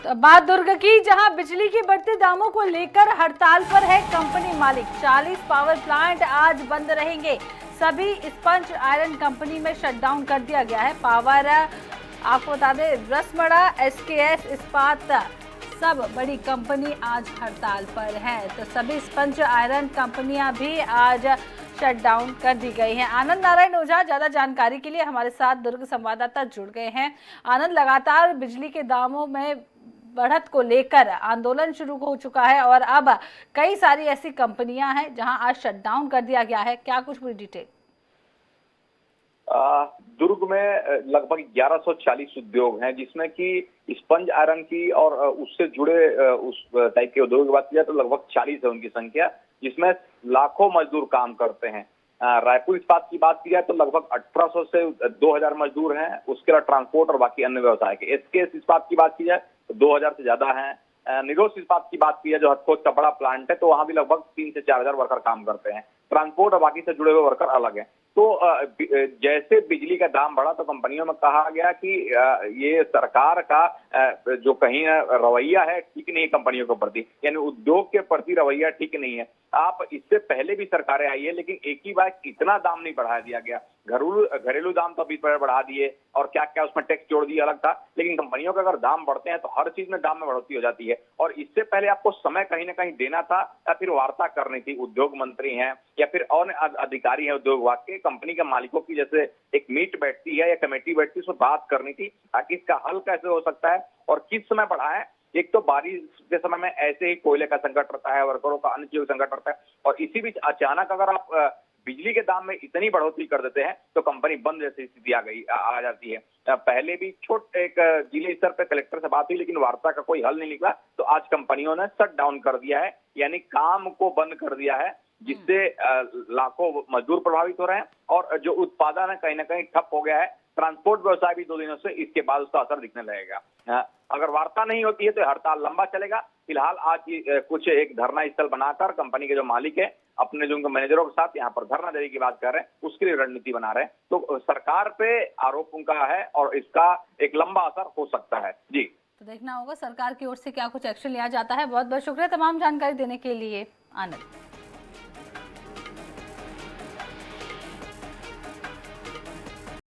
तो बात दुर्ग की, जहां बिजली के बढ़ते दामों को लेकर हड़ताल पर है कंपनी मालिक। 40 पावर प्लांट आज बंद रहेंगे। सभी स्पंज आयरन कंपनी में शटडाउन कर दिया गया है। पावर आपको बता दें, रसमड़ा, एसकेएस इस्पात, सब बड़ी कंपनी आज हड़ताल पर है। तो सभी स्पंज आयरन कंपनियां भी आज शटडाउन कर दी गई हैं। आनंद नारायण ओझा ज्यादा जानकारी के लिए हमारे साथ दुर्ग संवाददाता जुड़ गए हैं। आनंद, लगातार बिजली के दामों में बढ़त को लेकर आंदोलन शुरू हो चुका है और अब कई सारी ऐसी कंपनियां हैं जहां आज शटडाउन कर दिया गया है। क्या कुछ पूरी डिटेल? दुर्ग में लगभग 1140 उद्योग हैं, जिसमें कि स्पंज आयरन की और उससे जुड़े उस टाइप के उद्योग की बात की जाए तो लगभग 40 है उनकी संख्या, जिसमें लाखों मजदूर काम करते हैं। रायपुर इस्पात की बात की जाए तो लगभग 1800 से 2000 मजदूर हैं। उसके अलावा ट्रांसपोर्ट और बाकी अन्य व्यवसाय के। एसकेएस इस्पात की बात की जाए तो 2000 से ज्यादा है। निरोस इस्पात की बात की जाए, जो हथखोद का बड़ा प्लांट है, तो वहां भी लगभग 3 से 4000 वर्कर काम करते हैं। ट्रांसपोर्ट और बाकी से जुड़े हुए वर्कर अलग हैं। तो जैसे बिजली का दाम बढ़ा तो कंपनियों में कहा गया कि ये सरकार का जो कहीं रवैया है ठीक नहीं है कंपनियों के प्रति, यानी उद्योग के प्रति रवैया ठीक नहीं है। आप इससे पहले भी सरकारें आई है, लेकिन एक ही बार इतना दाम नहीं बढ़ा दिया गया। घरेलू दाम तो अभी बढ़ा दिए और क्या क्या उसमें टैक्स जोड़ दिया अलग था, लेकिन कंपनियों के अगर दाम बढ़ते हैं तो हर चीज में दाम में बढ़ोतरी हो जाती है। और इससे पहले आपको समय कहीं ना कहीं देना था या फिर वार्ता करनी थी। उद्योग मंत्री हैं या फिर और अधिकारी हैं उद्योग विभाग के, कंपनी के मालिकों की जैसे एक मीट बैठती है या कमेटी बैठती है, उसमें बात करनी थी ताकि इसका हल कैसे हो सकता है और किस समय बढ़ा है। एक तो बारिश के समय में ऐसे ही कोयले का संकट रहता है, वर्करों का अन्य चीजों का संकट रहता है, और इसी बीच अचानक अगर आप बिजली के दाम में इतनी बढ़ोतरी कर देते हैं तो कंपनी बंद जैसी स्थिति आ जाती है। पहले भी एक जिले स्तर पर कलेक्टर से बात हुई, लेकिन वार्ता का कोई हल नहीं निकला। तो आज कंपनियों ने शट डाउन कर दिया है, यानी काम को बंद कर दिया है, जिससे लाखों मजदूर प्रभावित हो रहे हैं और जो उत्पादन है कहीं ना कहीं ठप हो गया है। ट्रांसपोर्ट व्यवसाय भी 2 दिनों से इसके बाद उसका असर दिखने लगेगा। अगर वार्ता नहीं होती है तो हड़ताल लंबा चलेगा। फिलहाल आज कुछ एक धरना स्थल बनाकर कंपनी के जो मालिक है अपने जो मैनेजरों के साथ यहाँ पर धरना देने की बात कर रहे हैं, उसके लिए रणनीति बना रहे हैं। तो सरकार पे आरोप उनका है और इसका एक लंबा असर हो सकता है। जी, तो देखना होगा सरकार की ओर से क्या कुछ एक्शन लिया जाता है। बहुत बहुत शुक्रिया तमाम जानकारी देने के लिए आनंद।